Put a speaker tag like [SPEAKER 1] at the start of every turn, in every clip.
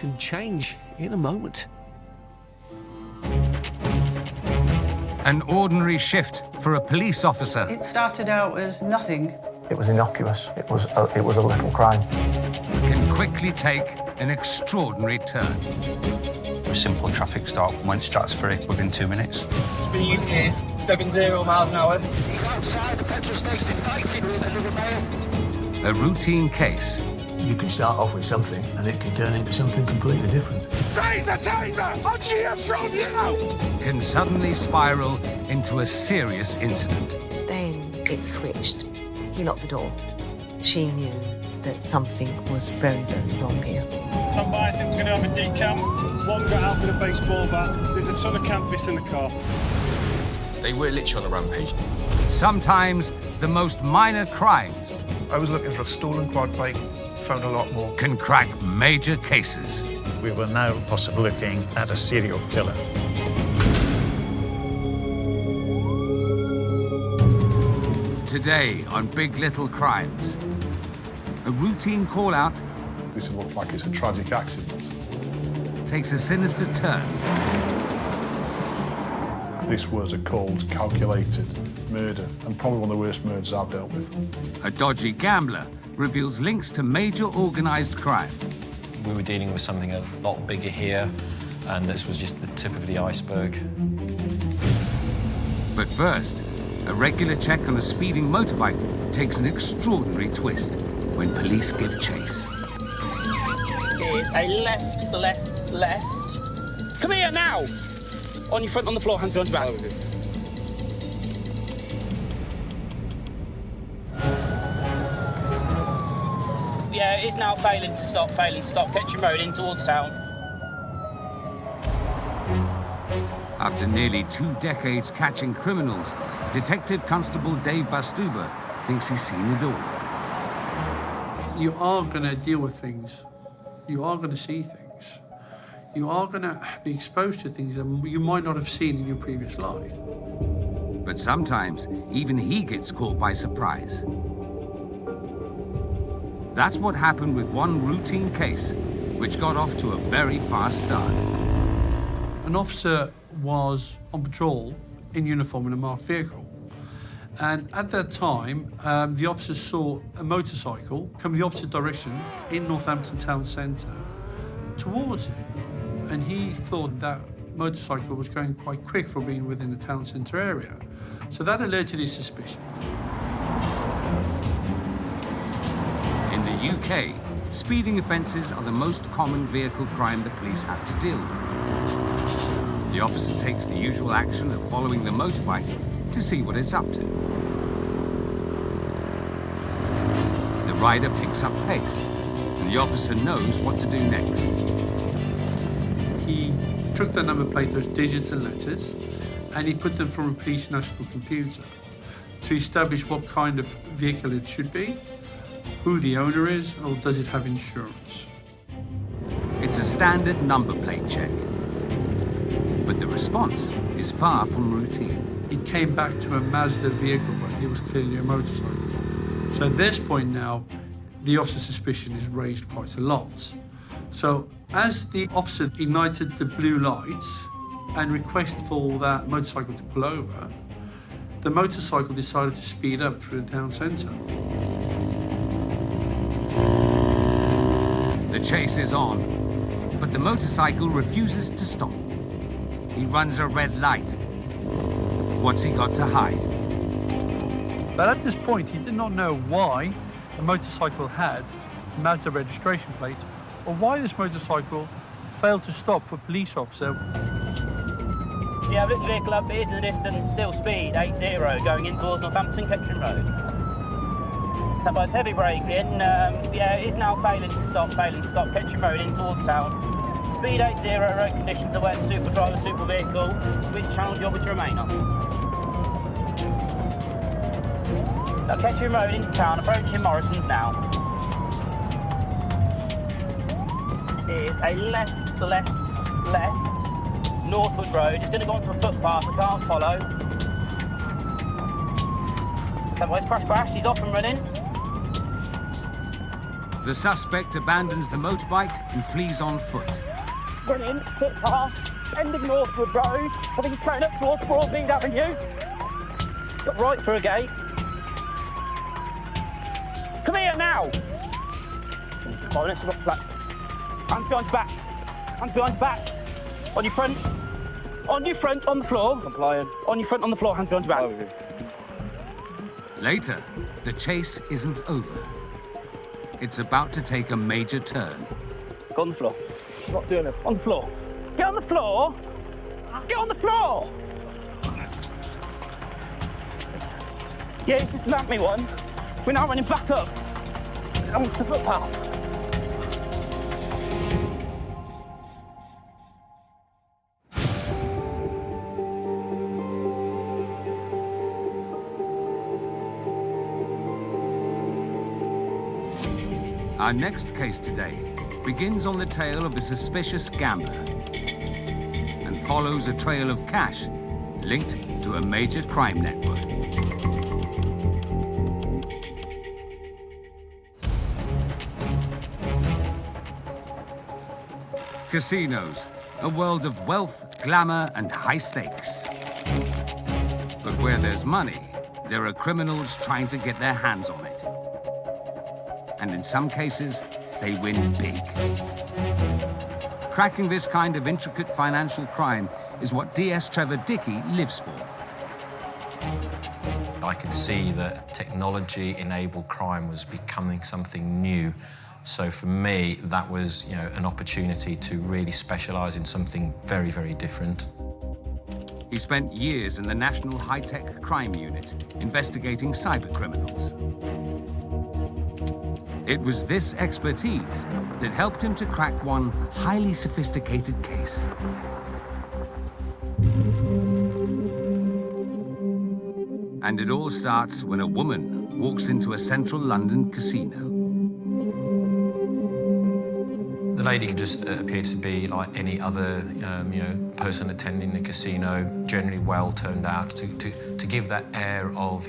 [SPEAKER 1] can change in a moment.
[SPEAKER 2] An ordinary shift for a police officer
[SPEAKER 3] It started out as nothing.
[SPEAKER 4] It was innocuous. It was a little crime.
[SPEAKER 2] can quickly take an extraordinary turn.
[SPEAKER 5] A simple traffic stop went stratospheric within 2 minutes.
[SPEAKER 6] Speed is 70 miles an hour.
[SPEAKER 7] He's outside the petrol station fighting with another male.
[SPEAKER 2] A routine case
[SPEAKER 4] You can start off with something, and it can turn into something completely different.
[SPEAKER 7] Taser! Taser! I'm here from you!
[SPEAKER 2] can suddenly spiral into a serious incident.
[SPEAKER 8] Then it switched. He locked the door. She knew that something was very, very wrong here.
[SPEAKER 9] Stand by, I think we're going to have a decamp. One got out with a baseball bat. There's a ton of campus in the car.
[SPEAKER 10] They were literally on a rampage.
[SPEAKER 2] Sometimes the most minor crimes
[SPEAKER 11] I was looking for a stolen quad bike, found a lot more.
[SPEAKER 2] can crack major cases.
[SPEAKER 12] We were now possibly looking at a serial killer.
[SPEAKER 2] Today on Big Little Crimes, a routine call-out
[SPEAKER 11] This looks like it's a tragic accident.
[SPEAKER 2] takes a sinister turn.
[SPEAKER 11] This was a cold, calculated murder, and probably one of the worst murders I've dealt with.
[SPEAKER 2] A dodgy gambler reveals links to major organized crime.
[SPEAKER 10] We were dealing with something a lot bigger here, and this was just the tip of the iceberg.
[SPEAKER 2] But first, a regular check on a speeding motorbike takes an extraordinary twist when police give chase.
[SPEAKER 6] It is a left, left, left. Come here now! On your front, on the floor, hands behind your back. Yeah, it is now failing to stop, Ketchum Road in towards town.
[SPEAKER 2] After nearly 2 decades catching criminals, Detective Constable Dave Bastuba thinks he's seen it all.
[SPEAKER 13] You are going to deal with things. You are going to see things. You are going to be exposed to things that you might not have seen in your previous life.
[SPEAKER 2] But sometimes, even he gets caught by surprise. That's what happened with one routine case, which got off to a very fast start.
[SPEAKER 13] An officer was on patrol in uniform in a marked vehicle. And at that time, the officer saw a motorcycle come the opposite direction in Northampton town centre towards him. And he thought that motorcycle was going quite quick for being within the town centre area. So that alerted his suspicion.
[SPEAKER 2] In the UK, speeding offences are the most common vehicle crime the police have to deal with. The officer takes the usual action of following the motorbike to see what it's up to. The rider picks up pace, and the officer knows what to do next.
[SPEAKER 13] He took the number plate, those digits and letters, and he put them from a police national computer to establish what kind of vehicle it should be, who the owner is, or does it have insurance.
[SPEAKER 2] It's a standard number plate check, but the response is far from routine.
[SPEAKER 13] He came back to a Mazda vehicle, but it was clearly a motorcycle. So at this point now, the officer's suspicion is raised quite a lot. So as the officer ignited the blue lights and requested for that motorcycle to pull over, the motorcycle decided to speed up through the town centre.
[SPEAKER 2] The chase is on, but the motorcycle refuses to stop. He runs a red light. What's he got to hide?
[SPEAKER 13] But at this point, he did not know why the motorcycle had a Mazda registration plate or why this motorcycle failed to stop for a police officer.
[SPEAKER 6] Yeah, I've looked the vehicle up, it is in the distance, still speed, 80, going in towards Northampton, Ketchum Road. So by heavy braking, yeah, it is now failing to stop, Ketchum Road in towards town. Speed 80, road conditions are wet, super driver, super vehicle. Which channel do you want me to remain on? Now, Ketchum Road into town, approaching Morrison's now. It is a left, left, left, Northwood Road. It's going to go onto a footpath, I can't follow. Somebody's crash, he's off and running.
[SPEAKER 2] The suspect abandons the motorbike and flees on foot.
[SPEAKER 6] Run in, footpath, ending Northwood Road. I think he's going up towards Broadmead Avenue. Got right for a gate. Come here now! Let's look flat. Hands behind your back. Hands behind your back. On your front. On your front, on the floor. Complying. On your front, on the floor, hands behind your back.
[SPEAKER 2] Later, the chase isn't over. It's about to take a major turn.
[SPEAKER 6] Go on the floor. Not doing it. On the floor. Get on the floor! Get on the floor! Yeah, just lamp me one. We're now running back up. Almost the footpath.
[SPEAKER 2] Our next case today begins on the tail of a suspicious gambler and follows a trail of cash linked to a major crime network. Casinos, a world of wealth, glamour, and high stakes. But where there's money, there are criminals trying to get their hands on it. And in some cases, they win big. Cracking this kind of intricate financial crime is what DS Trevor Dickey lives for.
[SPEAKER 10] I could see that technology-enabled crime was becoming something new. So for me, that was, an opportunity to really specialise in something very, very different.
[SPEAKER 2] He spent years in the National High-Tech Crime Unit, investigating cybercriminals. It was this expertise that helped him to crack one highly sophisticated case. And it all starts when a woman walks into a central London casino.
[SPEAKER 10] The lady just appeared to be like any other, person attending the casino, generally well turned out, to give that air of,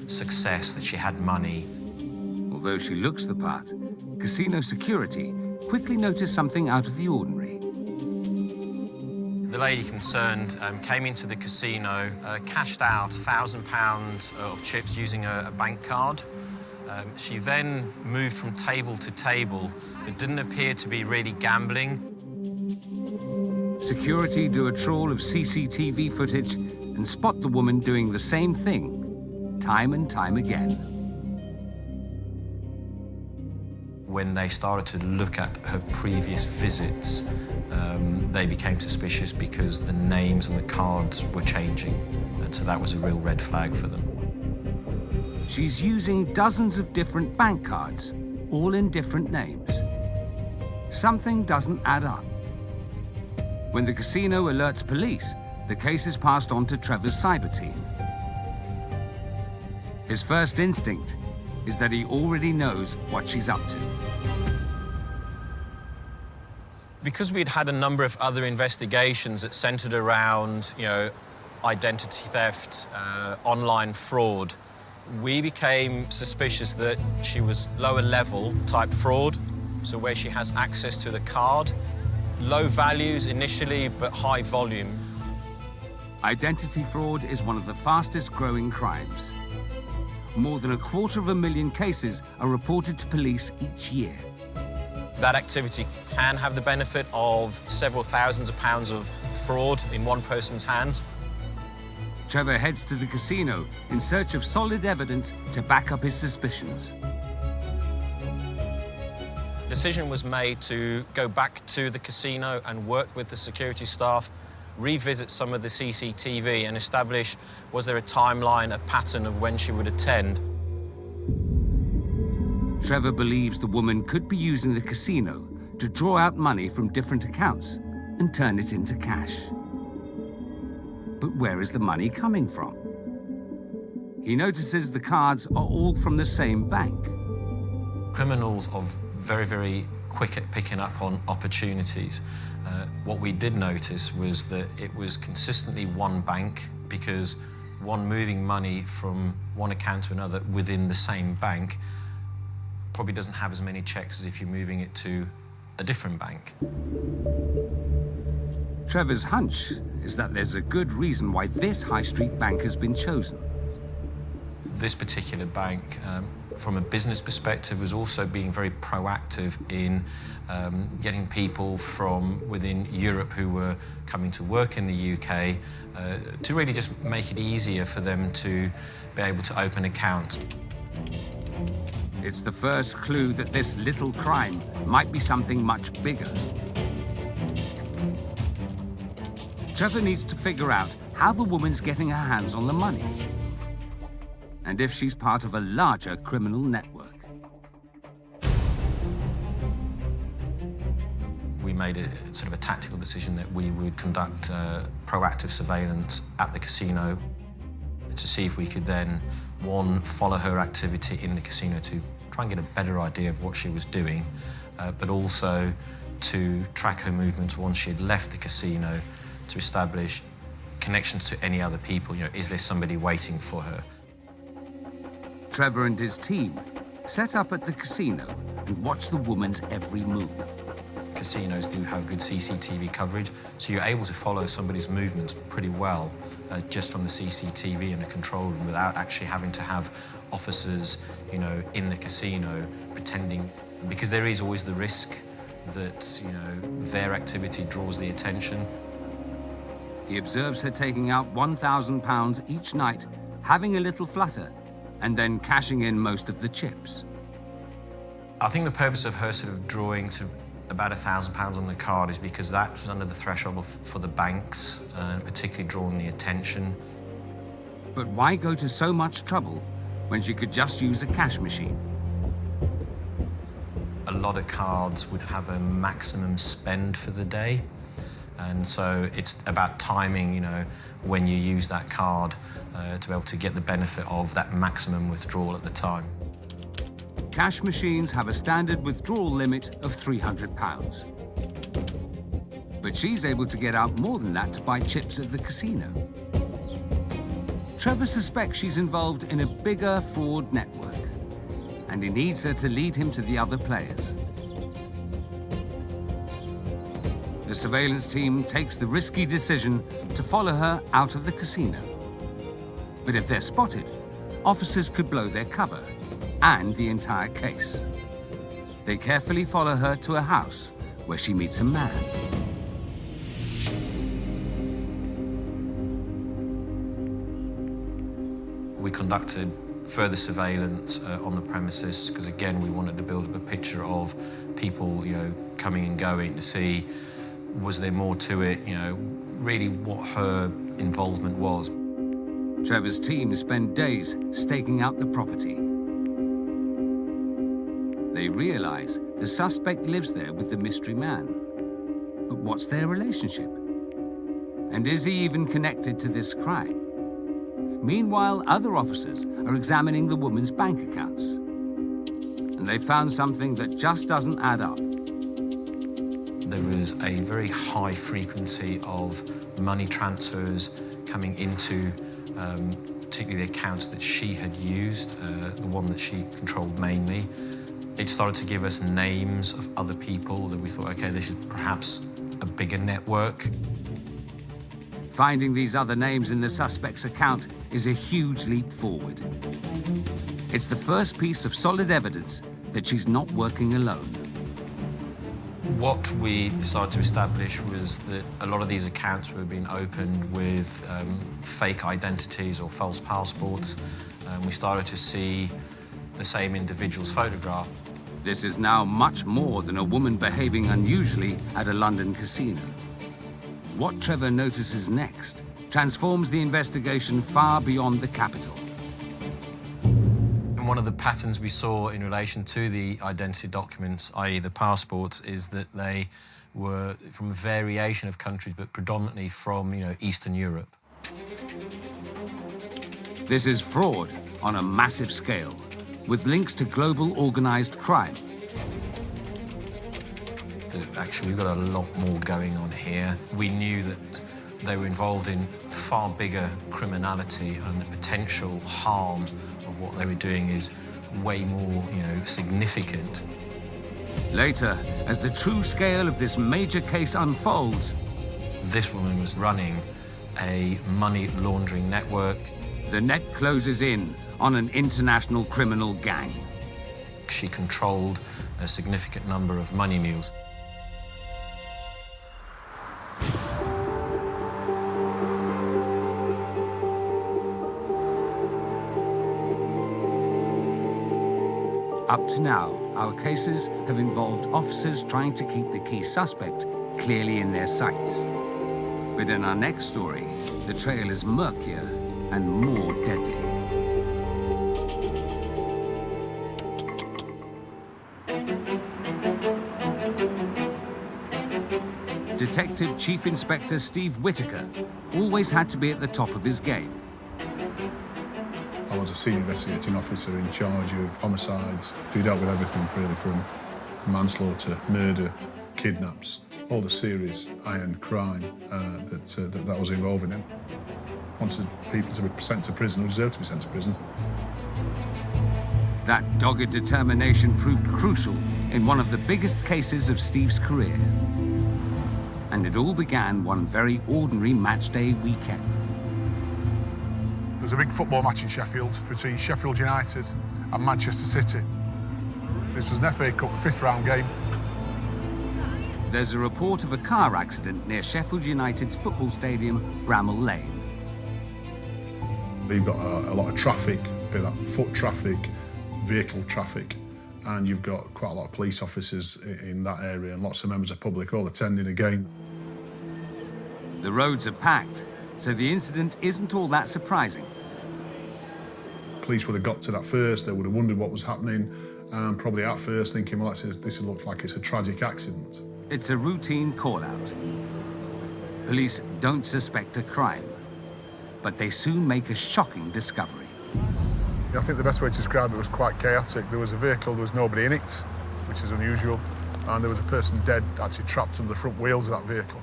[SPEAKER 10] success, that she had money.
[SPEAKER 2] Although she looks the part, casino security quickly noticed something out of the ordinary.
[SPEAKER 10] The lady concerned came into the casino, cashed out £1,000 of chips using a bank card. She then moved from table to table. It didn't appear to be really gambling.
[SPEAKER 2] Security do a trawl of CCTV footage and spot the woman doing the same thing, time and time again.
[SPEAKER 10] When they started to look at her previous visits, they became suspicious because the names and the cards were changing. And so that was a real red flag for them.
[SPEAKER 2] She's using dozens of different bank cards, all in different names. Something doesn't add up. When the casino alerts police, the case is passed on to Trevor's cyber team. His first instinct is that he already knows what she's up to.
[SPEAKER 10] Because we'd had a number of other investigations that centered around, identity theft, online fraud, we became suspicious that she was lower level type fraud, so where she has access to the card, low values initially, but high volume.
[SPEAKER 2] Identity fraud is one of the fastest growing crimes. More than 250,000 cases are reported to police each year.
[SPEAKER 10] That activity can have the benefit of several thousands of pounds of fraud in one person's hands.
[SPEAKER 2] Trevor heads to the casino in search of solid evidence to back up his suspicions.
[SPEAKER 10] Decision was made to go back to the casino and work with the security staff, revisit some of the CCTV and establish, was there a timeline, a pattern of when she would attend.
[SPEAKER 2] Trevor believes the woman could be using the casino to draw out money from different accounts and turn it into cash. But where is the money coming from? He notices the cards are all from the same bank.
[SPEAKER 10] Criminals are very, very quick at picking up on opportunities. What we did notice was that it was consistently one bank, because one moving money from one account to another within the same bank probably doesn't have as many checks as if you're moving it to a different bank.
[SPEAKER 2] Trevor's hunch is that there's a good reason why this high street bank has been chosen.
[SPEAKER 10] This particular bank, from a business perspective, was also being very proactive in getting people from within Europe who were coming to work in the UK to really just make it easier for them to be able to open accounts.
[SPEAKER 2] It's the first clue that this little crime might be something much bigger. Trevor needs to figure out how the woman's getting her hands on the money, and if she's part of a larger criminal network.
[SPEAKER 10] We made a sort of a tactical decision that we would conduct proactive surveillance at the casino to see if we could then, one, follow her activity in the casino to try and get a better idea of what she was doing, but also to track her movements once she had left the casino to establish connections to any other people. You know, is there somebody waiting for her?
[SPEAKER 2] Trevor and his team set up at the casino and watch the woman's every move.
[SPEAKER 10] Casinos do have good CCTV coverage, so you're able to follow somebody's movements pretty well just from the CCTV in a control room without actually having to have officers, you know, in the casino pretending, because there is always the risk that, you know, their activity draws the attention.
[SPEAKER 2] He observes her taking out £1,000 each night, having a little flutter, and then cashing in most of the chips.
[SPEAKER 10] I think the purpose of her sort of drawing to about £1,000 on the card is because that was under the threshold for the banks, particularly drawing the attention.
[SPEAKER 2] But why go to so much trouble when she could just use a cash machine?
[SPEAKER 10] A lot of cards would have a maximum spend for the day. And so it's about timing, you know, when you use that card to be able to get the benefit of that maximum withdrawal at the time.
[SPEAKER 2] Cash machines have a standard withdrawal limit of £300. But she's able to get out more than that to buy chips at the casino. Trevor suspects she's involved in a bigger fraud network, and he needs her to lead him to the other players. The surveillance team takes the risky decision to follow her out of the casino. But if they're spotted, officers could blow their cover and the entire case. They carefully follow her to a house where she meets a man.
[SPEAKER 10] We conducted further surveillance on the premises because, again, we wanted to build up a picture of people, you know, coming and going to see was there more to it, you know, really what her involvement was.
[SPEAKER 2] Trevor's team spend days staking out the property. They realize the suspect lives there with the mystery man. But what's their relationship? And is he even connected to this crime? Meanwhile, other officers are examining the woman's bank accounts. And they found something that just doesn't add up.
[SPEAKER 10] There was a very high frequency of money transfers coming into particularly the accounts that she had used, the one that she controlled mainly. It started to give us names of other people that we thought, okay, this is perhaps a bigger network.
[SPEAKER 2] Finding these other names in the suspect's account is a huge leap forward. It's the first piece of solid evidence that she's not working alone.
[SPEAKER 10] What we started to establish was that a lot of these accounts were being opened with fake identities or false passports. We started to see the same individual's photograph.
[SPEAKER 2] This is now much more than a woman behaving unusually at a London casino. What Trevor notices next transforms the investigation far beyond the capital.
[SPEAKER 10] And one of the patterns we saw in relation to the identity documents, i.e. the passports, is that they were from a variation of countries, but predominantly from, you know, Eastern Europe.
[SPEAKER 2] This is fraud on a massive scale, with links to global organized crime.
[SPEAKER 10] Actually, we've got a lot more going on here. We knew that they were involved in far bigger criminality, and the potential harm of what they were doing is way more, significant.
[SPEAKER 2] Later, as the true scale of this major case unfolds,
[SPEAKER 5] This woman was running a money laundering network.
[SPEAKER 2] the net closes in on an international criminal gang.
[SPEAKER 5] She controlled a significant number of money mules.
[SPEAKER 2] Up to now, our cases have involved officers trying to keep the key suspect clearly in their sights. But in our next story, the trail is murkier and more deadly. Detective Chief Inspector Steve Whitaker always had to be at the top of his game.
[SPEAKER 11] I was a senior investigating officer in charge of homicides who dealt with everything really from manslaughter, murder, kidnaps, all the serious iron crime that was involving him. Wanted people to be sent to prison who deserved to be sent to prison.
[SPEAKER 2] That dogged determination proved crucial in one of the biggest cases of Steve's career. And it all began one very ordinary match day weekend.
[SPEAKER 11] There was a big football match in Sheffield between Sheffield United and Manchester City. This was an FA Cup 5th round game.
[SPEAKER 2] There's a report of a car accident near Sheffield United's football stadium, Bramall Lane.
[SPEAKER 11] You've got a lot of traffic, be that foot traffic, vehicle traffic, and you've got quite a lot of police officers in that area and lots of members of public all attending a game.
[SPEAKER 2] The roads are packed, so the incident isn't all that surprising.
[SPEAKER 11] Police would have got to that first, they would have wondered what was happening, and probably at first thinking, well, this looks like it's a tragic accident.
[SPEAKER 2] It's a routine call-out. Police don't suspect a crime, but they soon make a shocking discovery.
[SPEAKER 11] I think the best way to describe it was quite chaotic. There was a vehicle, there was nobody in it, which is unusual, and there was a person dead, actually trapped under the front wheels of that vehicle.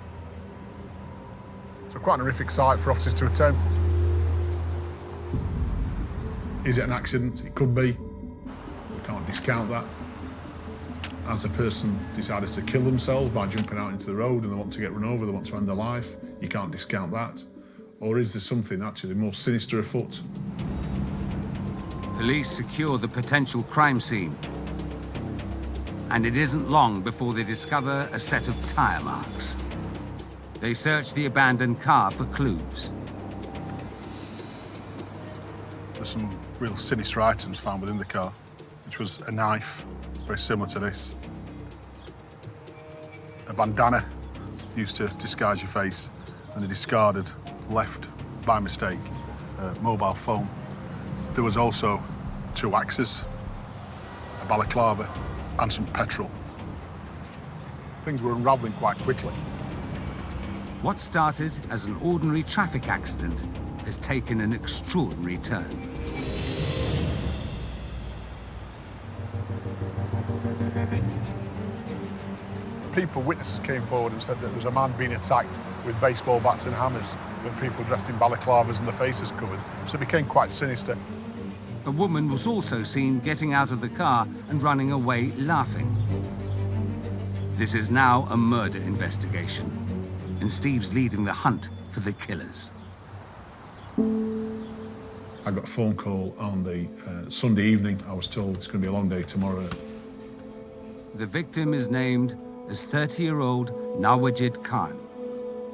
[SPEAKER 11] So quite an horrific sight for officers to attend. Is it an accident? It could be. We can't discount that. Has a person decided to kill themselves by jumping out into the road and they want to get run over, they want to end their life? You can't discount that. Or is there something actually more sinister afoot?
[SPEAKER 2] Police secure the potential crime scene. And it isn't long before they discover a set of tyre marks. They search the abandoned car for clues.
[SPEAKER 11] There's some real sinister items found within the car, which was a knife, very similar to this, a bandana used to disguise your face, and a discarded, left by mistake, mobile phone. There was also 2 axes, a balaclava, and some petrol. Things were unravelling quite quickly.
[SPEAKER 2] What started as an ordinary traffic accident has taken an extraordinary turn.
[SPEAKER 11] Witnesses came forward and said that there was a man being attacked with baseball bats and hammers, with people dressed in balaclavas and their faces covered. So it became quite sinister.
[SPEAKER 2] A woman was also seen getting out of the car and running away laughing. This is now a murder investigation, and Steve's leading the hunt for the killers.
[SPEAKER 11] I got a phone call on the Sunday evening. I was told it's going to be a long day tomorrow.
[SPEAKER 2] The victim is named as 30-year-old Nawajid Khan.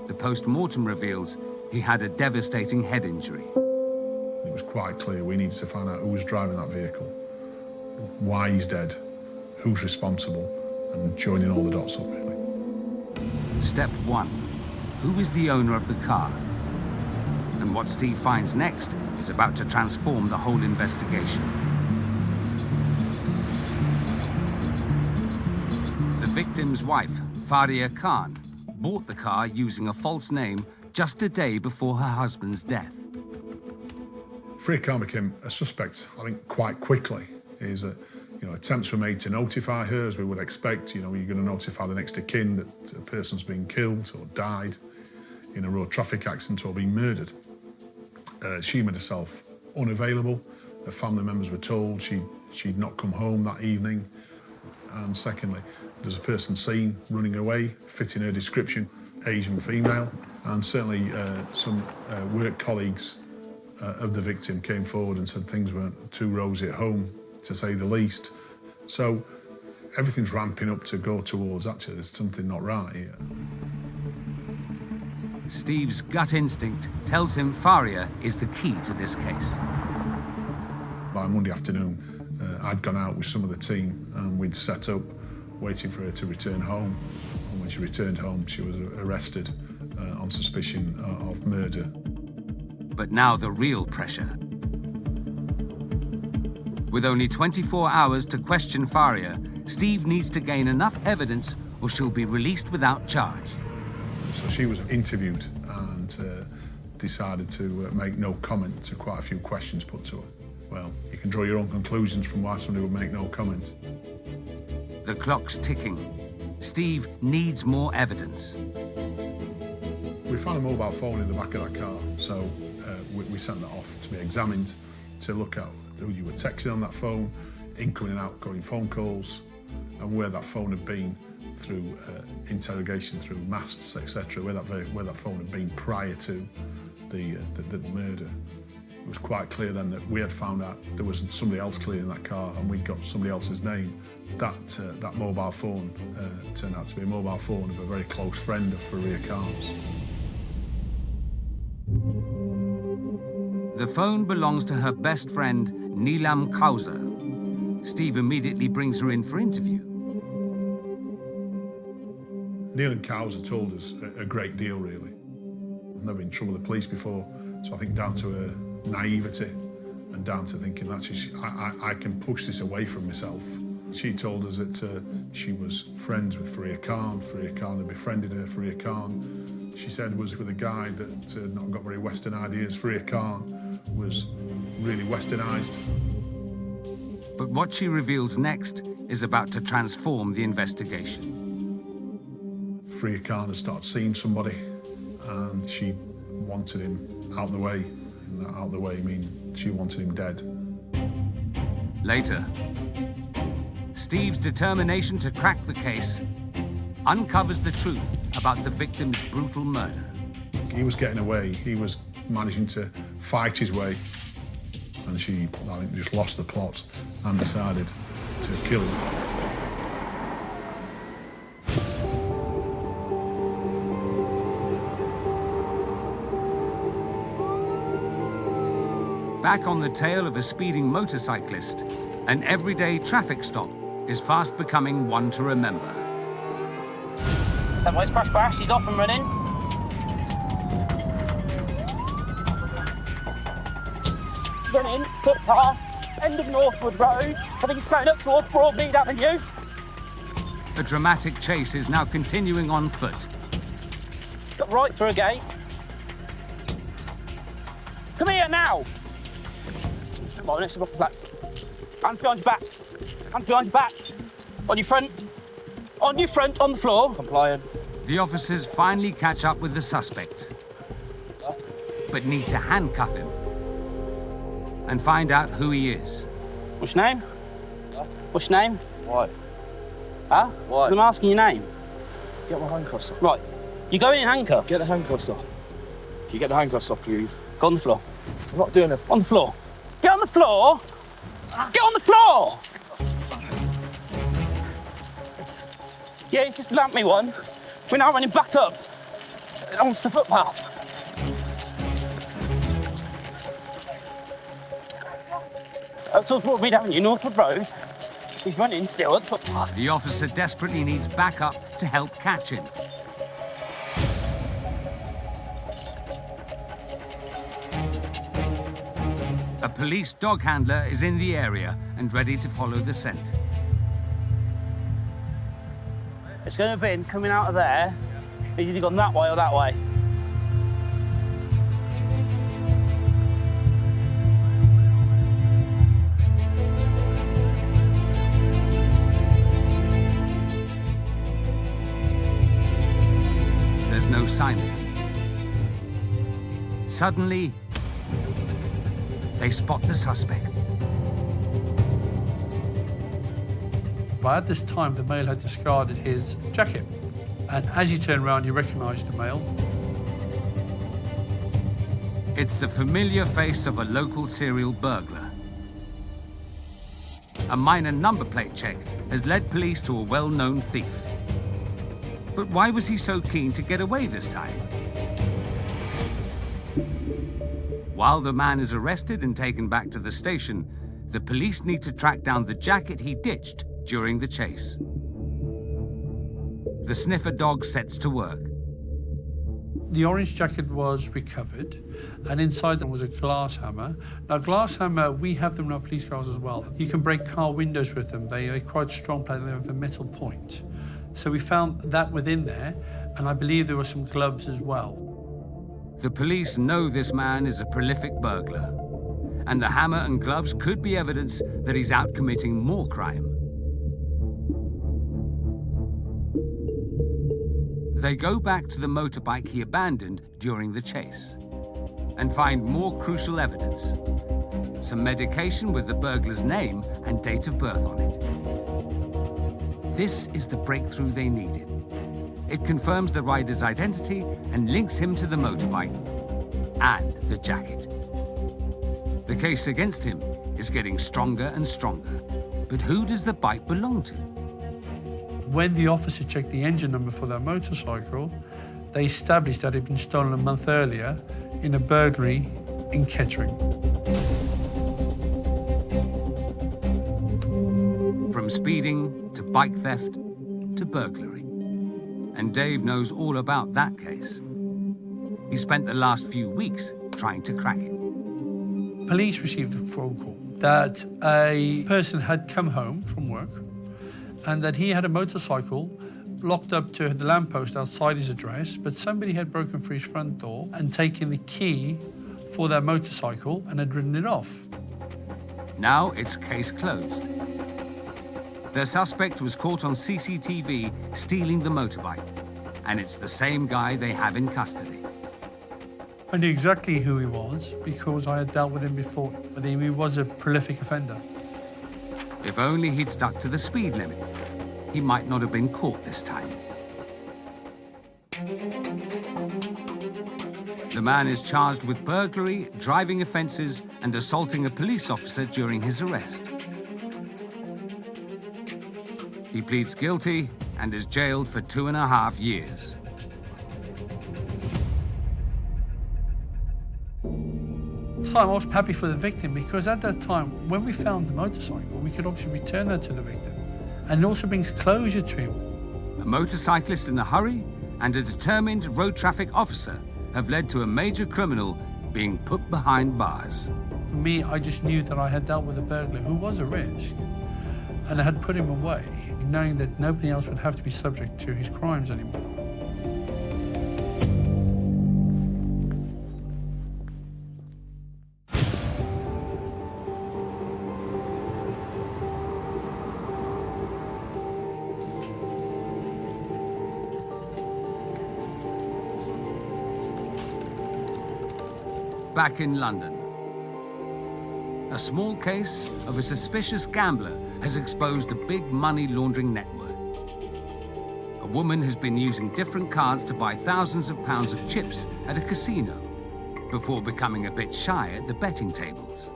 [SPEAKER 2] The post-mortem reveals he had a devastating head injury.
[SPEAKER 11] It was quite clear we needed to find out who was driving that vehicle, why he's dead, who's responsible, and joining all the dots up, really.
[SPEAKER 2] Step 1. Who is the owner of the car? And what Steve finds next is about to transform the whole investigation. The victim's wife, Faria Khan, bought the car using a false name just a day before her husband's death.
[SPEAKER 11] Faria Khan became a suspect, I think, quite quickly. Attempts were made to notify her, as we would expect. You're going to notify the next of kin that a person's been killed or died in a road traffic accident or been murdered. She made herself unavailable. Her family members were told she she'd not come home that evening. And secondly, there's a person seen running away, fitting her description, Asian female. And certainly some work colleagues of the victim came forward and said things weren't too rosy at home, to say the least. So everything's ramping up to go towards, actually, there's something not right here.
[SPEAKER 2] Steve's gut instinct tells him Faria is the key to this case.
[SPEAKER 11] By Monday afternoon, I'd gone out with some of the team and we'd set up waiting for her to return home. And when she returned home, she was arrested on suspicion of murder.
[SPEAKER 2] But now the real pressure. With only 24 hours to question Faria, Steve needs to gain enough evidence or she'll be released without charge.
[SPEAKER 11] So she was interviewed and decided to make no comment to quite a few questions put to her. Well, you can draw your own conclusions from why somebody would make no comment.
[SPEAKER 2] The clock's ticking. Steve needs more evidence.
[SPEAKER 11] We found a mobile phone in the back of that car, so we sent that off to be examined to look at who you were texting on that phone, incoming and outgoing phone calls, and where that phone had been through interrogation, through masts, etc., where that phone had been prior to the murder. It was quite clear then that we had found out there was somebody else clearing that car and we'd got somebody else's name. That mobile phone turned out to be a mobile phone of a very close friend of Faria Khan's.
[SPEAKER 2] The phone belongs to her best friend, Neelam Kauser. Steve immediately brings her in for interview.
[SPEAKER 11] Neelam Kauser told us a great deal, really. I've never been in trouble with the police before, so I think down to her naivety and down to thinking, actually, I can push this away from myself. She told us that she was friends with Faria Khan. Faria Khan had befriended her. Faria Khan, she said, was with a guy that had not got very Western ideas. Faria Khan was really Westernised.
[SPEAKER 2] But what she reveals next is about to transform the investigation.
[SPEAKER 11] Faria Khan had started seeing somebody and she wanted him out the way. And that out the way mean she wanted him dead.
[SPEAKER 2] Later, Steve's determination to crack the case uncovers the truth about the victim's brutal murder.
[SPEAKER 11] He was getting away. He was managing to fight his way. And she, I think, just lost the plot and decided to kill him.
[SPEAKER 2] Back on the tail of a speeding motorcyclist, an everyday traffic stop is fast becoming one to remember.
[SPEAKER 6] Somebody's crash, he's off and running. Running, footpath, end of Northwood Road. I think he's going up towards Broadmead Avenue.
[SPEAKER 2] A dramatic chase is now continuing on foot.
[SPEAKER 6] Got right through a gate. Come here now! Come on, let's go off the flats. Hands behind your back. Hands behind your back. On your front. On your front, on the floor. Compliant.
[SPEAKER 2] The officers finally catch up with the suspect, but need to handcuff him and find out who he is.
[SPEAKER 6] What's your name? What's your name?
[SPEAKER 14] Why?
[SPEAKER 6] Huh?
[SPEAKER 14] Why?
[SPEAKER 6] I'm asking your name.
[SPEAKER 14] Get my handcuffs off.
[SPEAKER 6] Right. You're going in handcuffs?
[SPEAKER 14] Get the handcuffs off. Can you get the handcuffs off, please?
[SPEAKER 6] Go on the floor.
[SPEAKER 14] I'm not doing it.
[SPEAKER 6] On the floor. Get on the floor! Get on the floor! Yeah, you just lamped me one. We're now running back up onto the footpath. So brought me down Northwood Road. He's running still at the footpath.
[SPEAKER 2] The officer desperately needs backup to help catch him. A police dog handler is in the area and ready to follow the scent.
[SPEAKER 6] It's going to have been coming out of there. He's either gone that way or that way.
[SPEAKER 2] There's no sign of him. Suddenly, they spot the suspect.
[SPEAKER 13] But at this time, the male had discarded his jacket. And as he turned around, he recognised the male.
[SPEAKER 2] It's the familiar face of a local serial burglar. A minor number plate check has led police to a well-known thief. But why was he so keen to get away this time? While the man is arrested and taken back to the station, the police need to track down the jacket he ditched during the chase. The sniffer dog sets to work.
[SPEAKER 13] The orange jacket was recovered, and inside there was a glass hammer. Now, glass hammer, we have them in our police cars as well. You can break car windows with them. They're quite strong, they have a metal point. So we found that within there, and I believe there were some gloves as well.
[SPEAKER 2] The police know this man is a prolific burglar, and the hammer and gloves could be evidence that he's out committing more crime. They go back to the motorbike he abandoned during the chase and find more crucial evidence. Some medication with the burglar's name and date of birth on it. This is the breakthrough they needed. It confirms the rider's identity and links him to the motorbike and the jacket. The case against him is getting stronger and stronger. But who does the bike belong to?
[SPEAKER 13] When the officer checked the engine number for their motorcycle, they established that it had been stolen a month earlier in a burglary in Kettering.
[SPEAKER 2] From speeding to bike theft to burglary. And Dave knows all about that case. He spent the last few weeks trying to crack it.
[SPEAKER 13] Police received a phone call that a person had come home from work and that he had a motorcycle locked up to the lamppost outside his address, but somebody had broken through his front door and taken the key for their motorcycle and had ridden it off.
[SPEAKER 2] Now it's case closed. The suspect was caught on CCTV stealing the motorbike, and it's the same guy they have in custody.
[SPEAKER 13] I knew exactly who he was because I had dealt with him before. He was a prolific offender.
[SPEAKER 2] If only he'd stuck to the speed limit, he might not have been caught this time. The man is charged with burglary, driving offences, and assaulting a police officer during his arrest. He pleads guilty and is jailed for 2.5 years.
[SPEAKER 13] I was happy for the victim because at that time, when we found the motorcycle, we could obviously return her to the victim, and it also brings closure to him.
[SPEAKER 2] A motorcyclist in a hurry and a determined road traffic officer have led to a major criminal being put behind bars.
[SPEAKER 13] For me, I just knew that I had dealt with a burglar who was a risk, and I had put him away, knowing that nobody else would have to be subject to his crimes anymore.
[SPEAKER 2] Back in London, a small case of a suspicious gambler has exposed a big money laundering network. A woman has been using different cards to buy thousands of pounds of chips at a casino before becoming a bit shy at the betting tables.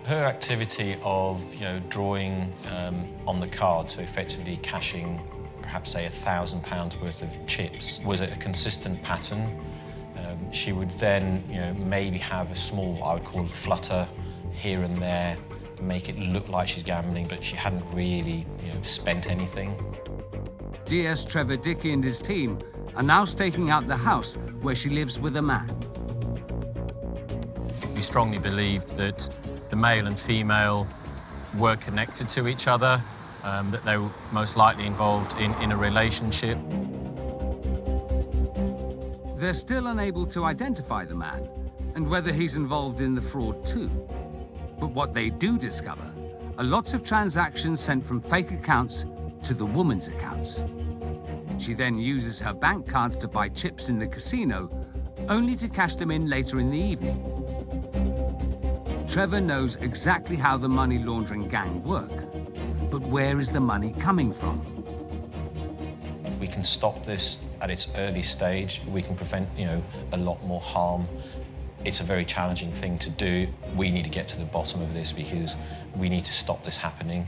[SPEAKER 10] Her activity of, drawing on the card, so effectively cashing perhaps, say, £1,000 worth of chips, was a consistent pattern. She would then, maybe have a small, I would call, flutter here and there, make it look like she's gambling, but she hadn't really, spent anything.
[SPEAKER 2] DS Trevor Dickey and his team are now staking out the house where she lives with a man.
[SPEAKER 10] We strongly believed that the male and female were connected to each other, that they were most likely involved in a relationship.
[SPEAKER 2] They're still unable to identify the man and whether he's involved in the fraud too. But what they do discover are lots of transactions sent from fake accounts to the woman's accounts. She then uses her bank cards to buy chips in the casino, only to cash them in later in the evening. Trevor knows exactly how the money laundering gang work. But where is the money coming from?
[SPEAKER 10] If we can stop this at its early stage, we can prevent, a lot more harm. It's a very challenging thing to do. We need to get to the bottom of this because we need to stop this happening.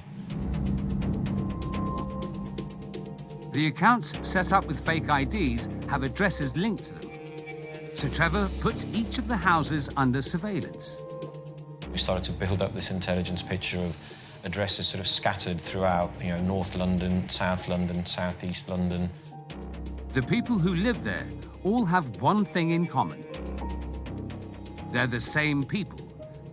[SPEAKER 2] The accounts set up with fake IDs have addresses linked to them. So Trevor puts each of the houses under surveillance.
[SPEAKER 10] We started to build up this intelligence picture of addresses sort of scattered throughout, North London, South London, South East London.
[SPEAKER 2] The people who live there all have one thing in common. They're the same people,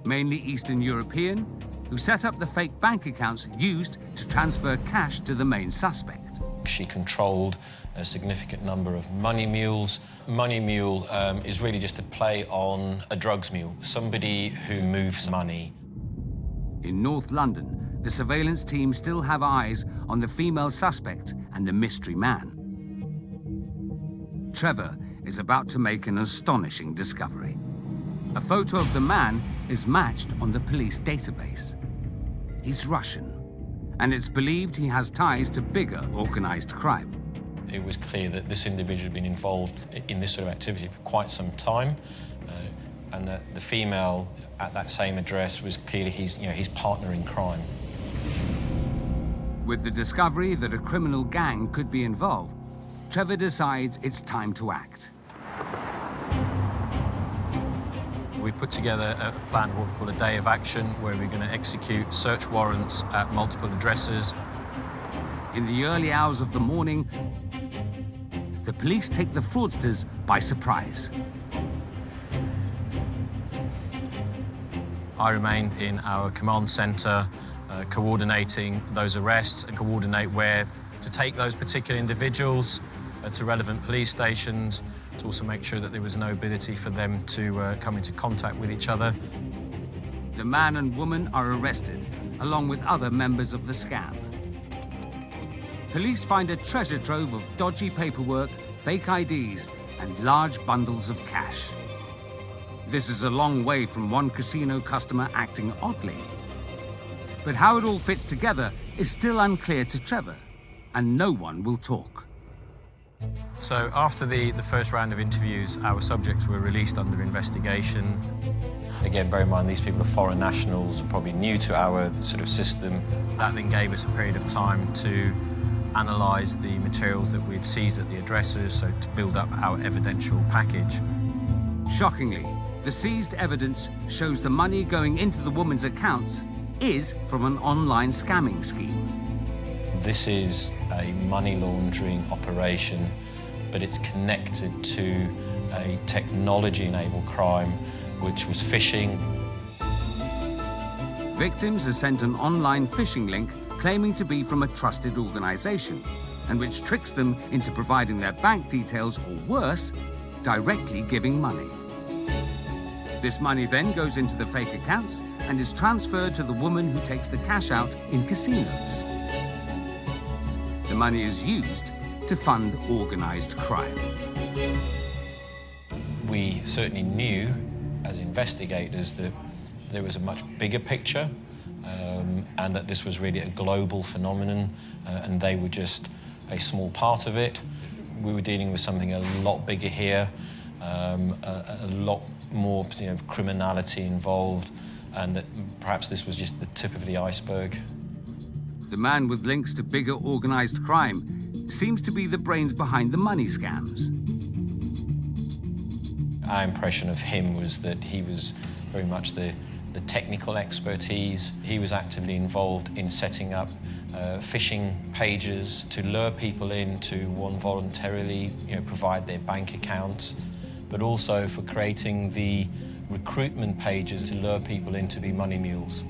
[SPEAKER 2] mainly Eastern European, who set up the fake bank accounts used to transfer cash to the main suspect.
[SPEAKER 10] She controlled a significant number of money mules. Money mule is really just a play on a drugs mule, somebody who moves money.
[SPEAKER 2] In North London, the surveillance team still have eyes on the female suspect and the mystery man. Trevor is about to make an astonishing discovery. A photo of the man is matched on the police database. He's Russian, and it's believed he has ties to bigger organized crime.
[SPEAKER 10] It was clear that this individual had been involved in this sort of activity for quite some time, and that the female at that same address was clearly his partner in crime.
[SPEAKER 2] With the discovery that a criminal gang could be involved, Trevor decides it's time to act.
[SPEAKER 10] We put together a plan, what we call a day of action, where we're going to execute search warrants at multiple addresses.
[SPEAKER 2] In the early hours of the morning, the police take the fraudsters by surprise.
[SPEAKER 10] I remain in our command centre, coordinating those arrests and coordinate where to take those particular individuals to relevant police stations, to also make sure that there was no ability for them to come into contact with each other.
[SPEAKER 2] The man and woman are arrested, along with other members of the scam. Police find a treasure trove of dodgy paperwork, fake IDs, and large bundles of cash. This is a long way from one casino customer acting oddly. But how it all fits together is still unclear to Trevor, and no one will talk.
[SPEAKER 10] So after the first round of interviews, our subjects were released under investigation. Again, bear in mind, these people are foreign nationals, probably new to our sort of system. That then gave us a period of time to analyse the materials that we'd seized at the addresses, so to build up our evidential package.
[SPEAKER 2] Shockingly, the seized evidence shows the money going into the woman's accounts is from an online scamming scheme.
[SPEAKER 10] This is a money laundering operation, but it's connected to a technology-enabled crime, which was phishing.
[SPEAKER 2] Victims are sent an online phishing link claiming to be from a trusted organisation, and which tricks them into providing their bank details, or worse, directly giving money. This money then goes into the fake accounts and is transferred to the woman who takes the cash out in casinos. The money is used to fund organised crime.
[SPEAKER 10] We certainly knew, as investigators, that there was a much bigger picture, and that this was really a global phenomenon, and they were just a small part of it. We were dealing with something a lot bigger here, a lot more criminality involved, and that perhaps this was just the tip of the iceberg.
[SPEAKER 2] The man with links to bigger organised crime seems to be the brains behind the money scams.
[SPEAKER 10] Our impression of him was that he was very much the technical expertise. He was actively involved in setting up phishing pages to lure people in to, one, voluntarily provide their bank accounts, but also for creating the recruitment pages to lure people in to be money mules.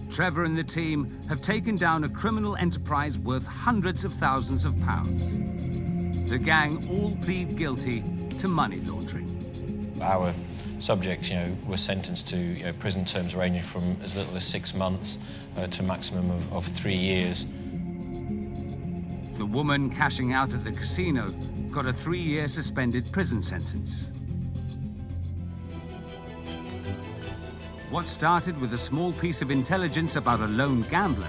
[SPEAKER 2] Trevor and the team have taken down a criminal enterprise worth hundreds of thousands of pounds. The gang all plead guilty to money laundering.
[SPEAKER 10] Our subjects, were sentenced to prison terms ranging from as little as 6 months to a maximum of 3 years.
[SPEAKER 2] The woman cashing out at the casino got a 3-year suspended prison sentence. What started with a small piece of intelligence about a lone gambler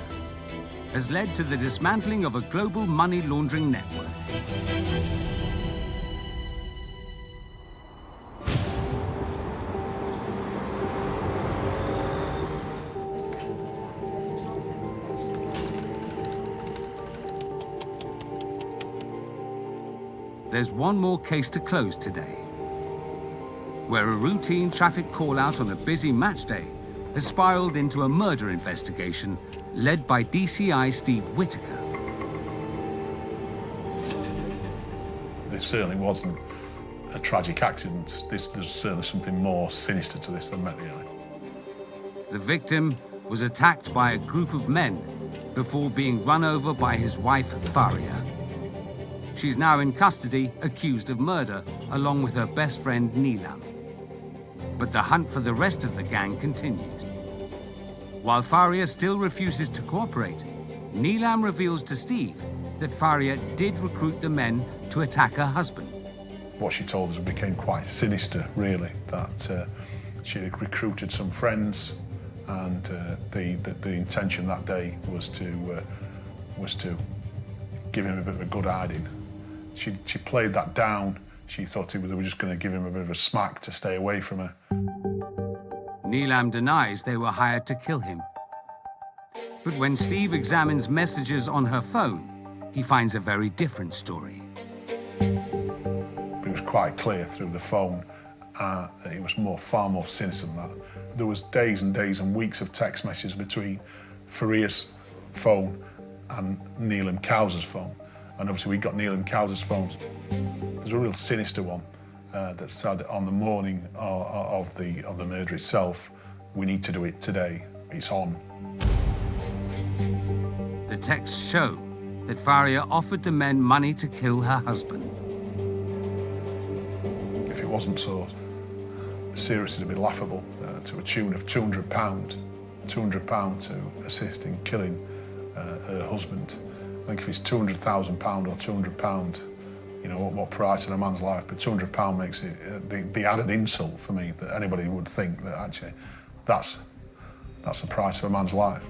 [SPEAKER 2] has led to the dismantling of a global money laundering network. There's one more case to close today, where a routine traffic call-out on a busy match day has spiraled into a murder investigation led by DCI Steve Whitaker.
[SPEAKER 11] This certainly wasn't a tragic accident. There's certainly something more sinister to this than met the eye.
[SPEAKER 2] The victim was attacked by a group of men before being run over by his wife, Faria. She's now in custody, accused of murder, along with her best friend, Neelam. But the hunt for the rest of the gang continues. While Faria still refuses to cooperate, Neelam reveals to Steve that Faria did recruit the men to attack her husband.
[SPEAKER 11] What she told us became quite sinister, really, that she had recruited some friends, and the intention that day was to give him a bit of a good hiding. She played that down. She thought they were just going to give him a bit of a smack to stay away from her.
[SPEAKER 2] Neelam denies they were hired to kill him. But when Steve examines messages on her phone, he finds a very different story.
[SPEAKER 11] It was quite clear through the phone that it was far more sinister than that. There was days and days and weeks of text messages between Faria's phone and Neelam Cowser's phone. And obviously we got Neelam Cowser's phones. There's a real sinister one that said on the morning of the murder itself, we need to do it today, it's on.
[SPEAKER 2] The texts show that Faria offered the men money to kill her husband.
[SPEAKER 11] If it wasn't so serious, it'd be laughable, to a tune of £200 to assist in killing her husband. I think if it's £200,000 or £200, you know, what price in a man's life, but £200 makes it the added insult for me that anybody would think that actually that's the price of a man's life.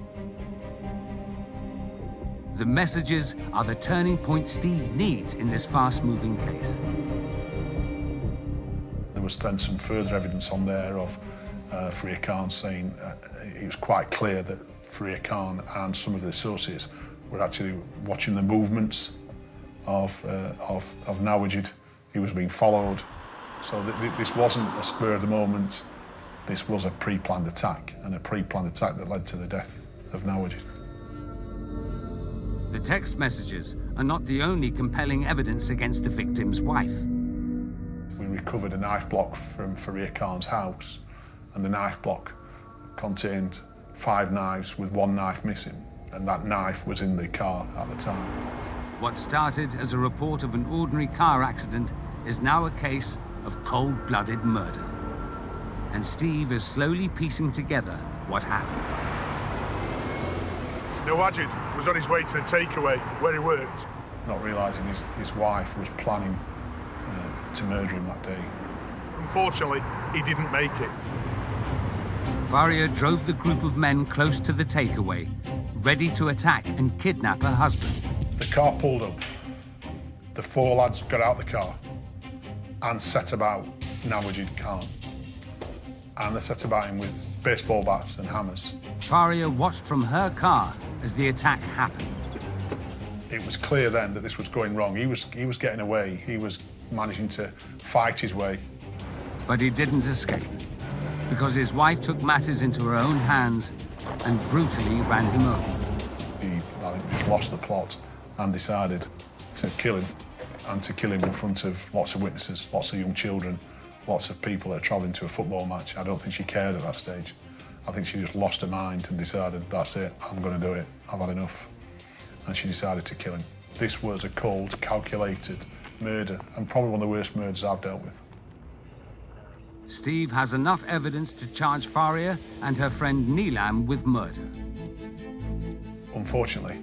[SPEAKER 2] The messages are the turning point Steve needs in this fast-moving case.
[SPEAKER 11] There was then some further evidence on there of Faria Khan saying it was quite clear that Faria Khan and some of the associates were actually watching the movements of Nawajid. He was being followed. So this wasn't a spur of the moment. This was a pre-planned attack, and a pre-planned attack that led to the death of Nawajid.
[SPEAKER 2] The text messages are not the only compelling evidence against the victim's wife.
[SPEAKER 11] We recovered a knife block from Faria Khan's house, and the knife block contained 5 knives with 1 knife missing, and that knife was in the car at the time.
[SPEAKER 2] What started as a report of an ordinary car accident is now a case of cold-blooded murder. And Steve is slowly piecing together what happened.
[SPEAKER 11] Nawajid was on his way to the takeaway where he worked, not realising his wife was planning to murder him that day. Unfortunately, he didn't make it.
[SPEAKER 2] Faria drove the group of men close to the takeaway, ready to attack and kidnap her husband.
[SPEAKER 11] The car pulled up. The 4 lads got out of the car and set about Nawajid Khan. And they set about him with baseball bats and hammers.
[SPEAKER 2] Faria watched from her car as the attack happened.
[SPEAKER 11] It was clear then that this was going wrong. He was getting away. He was managing to fight his way.
[SPEAKER 2] But he didn't escape, because his wife took matters into her own hands and brutally ran him over.
[SPEAKER 11] He, I think, just lost the plot and decided to kill him, and to kill him in front of lots of witnesses, lots of young children, lots of people that are travelling to a football match. I don't think she cared at that stage. I think she just lost her mind and decided, that's it, I'm going to do it, I've had enough. And she decided to kill him. This was a cold, calculated murder, and probably one of the worst murders I've dealt with.
[SPEAKER 2] Steve has enough evidence to charge Faria and her friend Neelam with murder.
[SPEAKER 11] Unfortunately,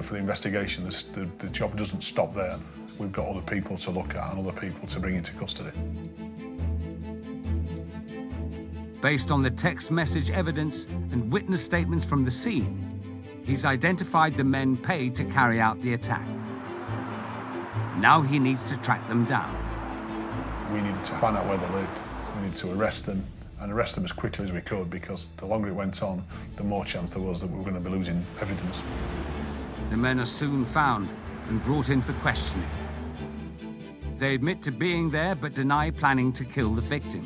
[SPEAKER 11] for the investigation, the job doesn't stop there. We've got other people to look at and other people to bring into custody.
[SPEAKER 2] Based on the text message evidence and witness statements from the scene, He's identified the men paid to carry out the attack. Now he needs to track them down.
[SPEAKER 11] We needed to find out where they lived. We needed to arrest them, and arrest them as quickly as we could, because the longer it went on, the more chance there was that we were going to be losing evidence.
[SPEAKER 2] The men are soon found and brought in for questioning. They admit to being there, but deny planning to kill the victim.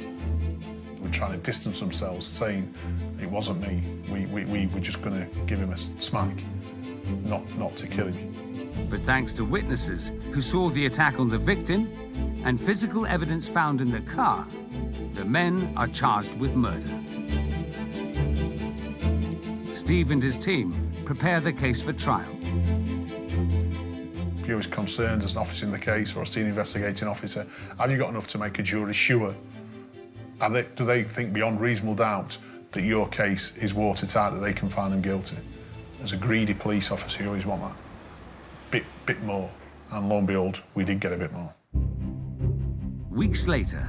[SPEAKER 11] We're trying to distance themselves, saying it wasn't me. We were just going to give him a smack, not to kill him.
[SPEAKER 2] But thanks to witnesses who saw the attack on the victim and physical evidence found in the car, the men are charged with murder. Steve and his team prepare the case for trial.
[SPEAKER 11] If you're as concerned as an officer in the case or a senior investigating officer, have you got enough to make a jury sure? Do they think beyond reasonable doubt that your case is watertight, that they can find them guilty? As a greedy police officer, you always want that bit more. And lo and behold, we did get a bit more.
[SPEAKER 2] Weeks later,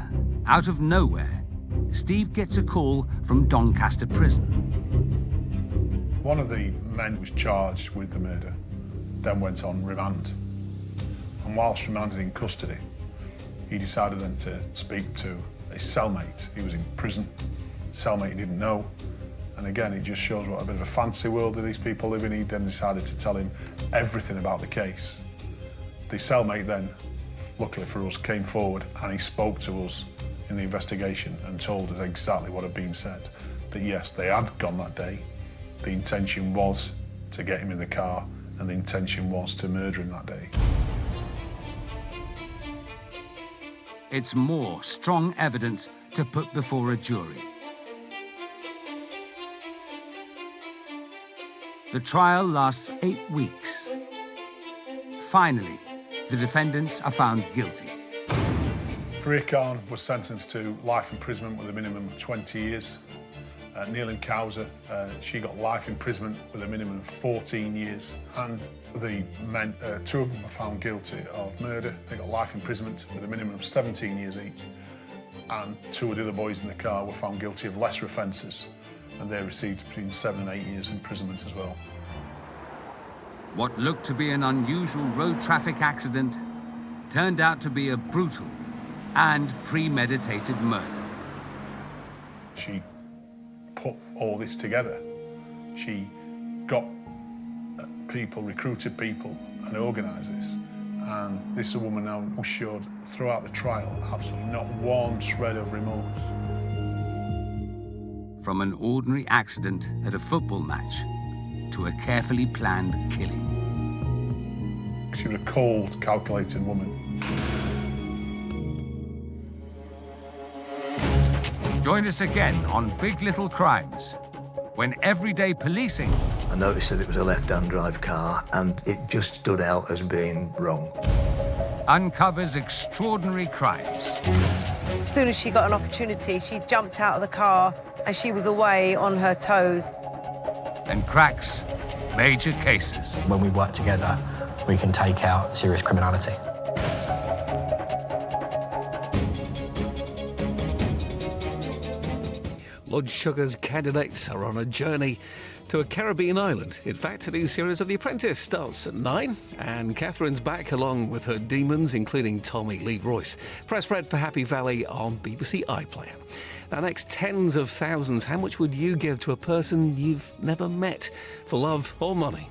[SPEAKER 2] out of nowhere, Steve gets a call from Doncaster Prison.
[SPEAKER 11] One of the men was charged with the murder, then went on remand. And whilst remanded in custody, he decided then to speak to his cellmate. He was in prison. Cellmate he didn't know. And again, it just shows what a bit of a fantasy world that these people live in. He then decided to tell him everything about the case. The cellmate then, luckily for us, came forward and he spoke to us in the investigation and told us exactly what had been said. That yes, they had gone that day. The intention was to get him in the car, and the intention was to murder him that day.
[SPEAKER 2] It's more strong evidence to put before a jury. The trial lasts 8 weeks. Finally, the defendants are found guilty.
[SPEAKER 11] Faria Khan was sentenced to life imprisonment with a minimum of 20 years. Neil and Kauser, she got life imprisonment with a minimum of 14 years. And the men, 2 of them were found guilty of murder. They got life imprisonment with a minimum of 17 years each. And 2 of the other boys in the car were found guilty of lesser offences, and they received between 7 and 8 years imprisonment as well.
[SPEAKER 2] What looked to be an unusual road traffic accident turned out to be a brutal and premeditated murder.
[SPEAKER 11] She put all this together. She got people, recruited people, and organised this. And this is a woman now who showed throughout the trial absolutely not one shred of remorse.
[SPEAKER 2] From an ordinary accident at a football match to a carefully planned killing.
[SPEAKER 11] She was a cold, calculating woman.
[SPEAKER 2] Join us again on Big Little Crimes, when everyday policing...
[SPEAKER 4] I noticed that it was a left-hand drive car, and it just stood out as being wrong.
[SPEAKER 2] ...uncovers extraordinary crimes.
[SPEAKER 15] As soon as she got an opportunity, she jumped out of the car and she was away on her toes.
[SPEAKER 2] And cracks major cases.
[SPEAKER 16] When we work together, we can take out serious criminality.
[SPEAKER 1] Lord Sugar's candidates are on a journey to a Caribbean island. In fact, a new series of The Apprentice starts at 9, and Catherine's back along with her demons, including Tommy Lee Royce. Press red for Happy Valley on BBC iPlayer. Now, next, tens of thousands. How much would you give to a person you've never met for love or money?